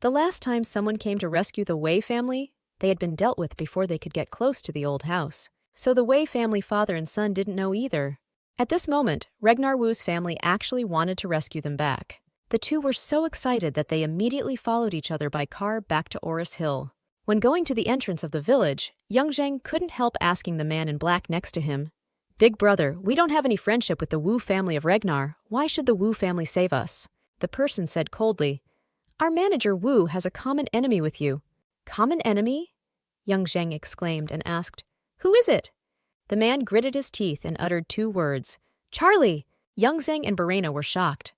The last time someone came to rescue the Wei family, they had been dealt with before they could get close to the old house. So the Wei family father and son didn't know either. At this moment, Regnar Wu's family actually wanted to rescue them back. The two were so excited that they immediately followed each other by car back to Oris Hill. When going to the entrance of the village, young Zhang couldn't help asking the man in black next to him, "Big brother, we don't have any friendship with the Wu family of Regnar. Why should the Wu family save us?" The person said coldly, "Our manager Wu has a common enemy with you." "Common enemy?" Young Zhang exclaimed and asked, "Who is it?" The man gritted his teeth and uttered two words, "Charlie!" Young Zhang and Barena were shocked.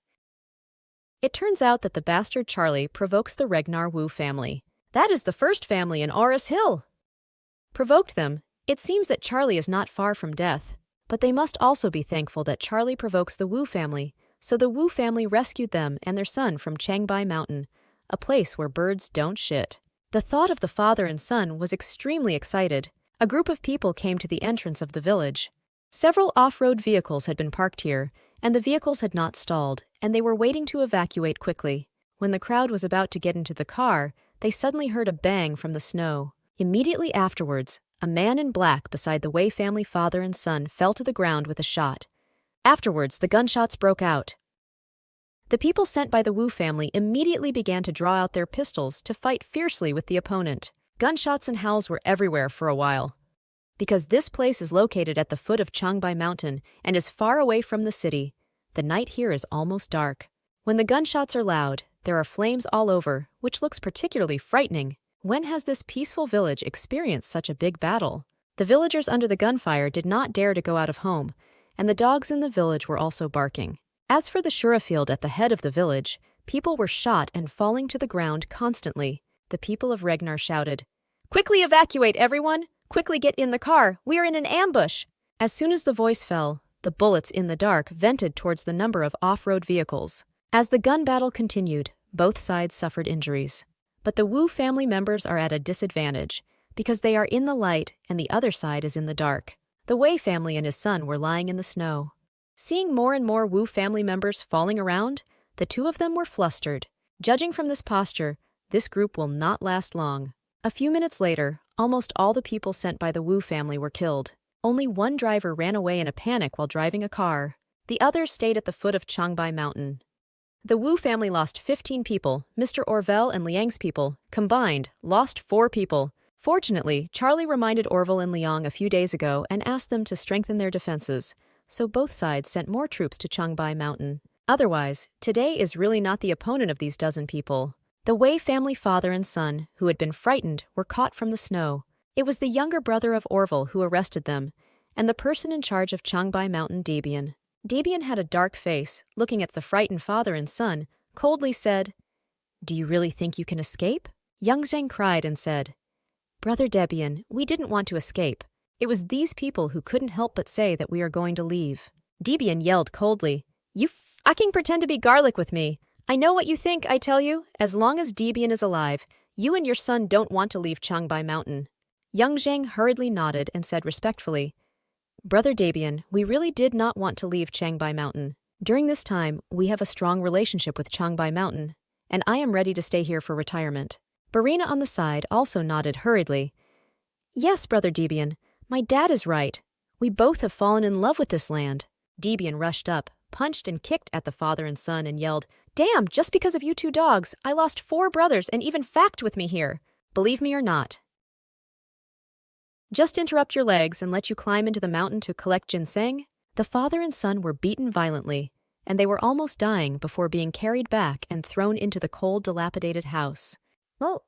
It turns out that the bastard Charlie provokes the Regnar Wu family. That is the first family in Oris Hill. Provoked them. It seems that Charlie is not far from death. But they must also be thankful that Charlie provokes the Wu family, so the Wu family rescued them and their son from Changbai Mountain, a place where birds don't shit. The thought of the father and son was extremely excited. A group of people came to the entrance of the village. Several off-road vehicles had been parked here, and the vehicles had not stalled, and they were waiting to evacuate quickly. When the crowd was about to get into the car, they suddenly heard a bang from the snow. Immediately afterwards, a man in black beside the Wei family father and son fell to the ground with a shot. Afterwards, the gunshots broke out. The people sent by the Wu family immediately began to draw out their pistols to fight fiercely with the opponent. Gunshots and howls were everywhere for a while. Because this place is located at the foot of Changbai Mountain and is far away from the city, the night here is almost dark. When the gunshots are loud, there are flames all over, which looks particularly frightening. When has this peaceful village experienced such a big battle? The villagers under the gunfire did not dare to go out of home, and the dogs in the village were also barking. As for the Shura field at the head of the village, people were shot and falling to the ground constantly. The people of Regnar shouted, "Quickly evacuate, everyone! Quickly get in the car! We are in an ambush!" As soon as the voice fell, the bullets in the dark vented towards the number of off-road vehicles. As the gun battle continued, both sides suffered injuries. But the Wu family members are at a disadvantage, because they are in the light and the other side is in the dark. The Wei family and his son were lying in the snow. Seeing more and more Wu family members falling around, the two of them were flustered. Judging from this posture, this group will not last long. A few minutes later, almost all the people sent by the Wu family were killed. Only one driver ran away in a panic while driving a car. The others stayed at the foot of Changbai Mountain. The Wu family lost 15 people. Mr. Orville and Liang's people, combined, lost 4 people. Fortunately, Charlie reminded Orville and Liang a few days ago and asked them to strengthen their defenses, so both sides sent more troops to Changbai Mountain. Otherwise, today is really not the opponent of these dozen people. The Wei family father and son, who had been frightened, were caught from the snow. It was the younger brother of Orville who arrested them, and the person in charge of Changbai Mountain, Debian. Debian had a dark face, looking at the frightened father and son, coldly said, "Do you really think you can escape?" Young Zhang cried and said, "Brother Debian, we didn't want to escape. It was these people who couldn't help but say that we are going to leave." Debian yelled coldly, "You fucking pretend to be garlic with me. I know what you think, I tell you. As long as Debian is alive, you and your son don't want to leave Changbai Mountain." Young Zhang hurriedly nodded and said respectfully, "Brother Debian, we really did not want to leave Changbai Mountain. During this time, we have a strong relationship with Changbai Mountain, and I am ready to stay here for retirement." Barina on the side also nodded hurriedly. "Yes, Brother Debian, my dad is right. We both have fallen in love with this land." Debian rushed up, punched and kicked at the father and son and yelled, "Damn, just because of you two dogs, I lost 4 brothers and even Fact with me here. Believe me or not. Just interrupt your legs and let you climb into the mountain to collect ginseng?" The father and son were beaten violently, and they were almost dying before being carried back and thrown into the cold, dilapidated house. Oh.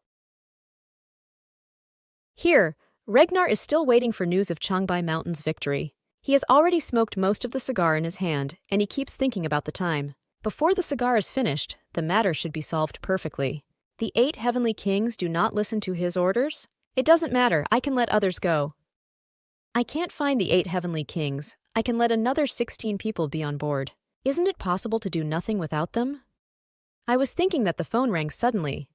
Here, Regnar is still waiting for news of Changbai Mountain's victory. He has already smoked most of the cigar in his hand, and he keeps thinking about the time. Before the cigar is finished, the matter should be solved perfectly. The 8 heavenly kings do not listen to his orders? It doesn't matter, I can let others go. I can't find the 8 heavenly kings. I can let another 16 people be on board. Isn't it possible to do nothing without them? I was thinking that the phone rang suddenly,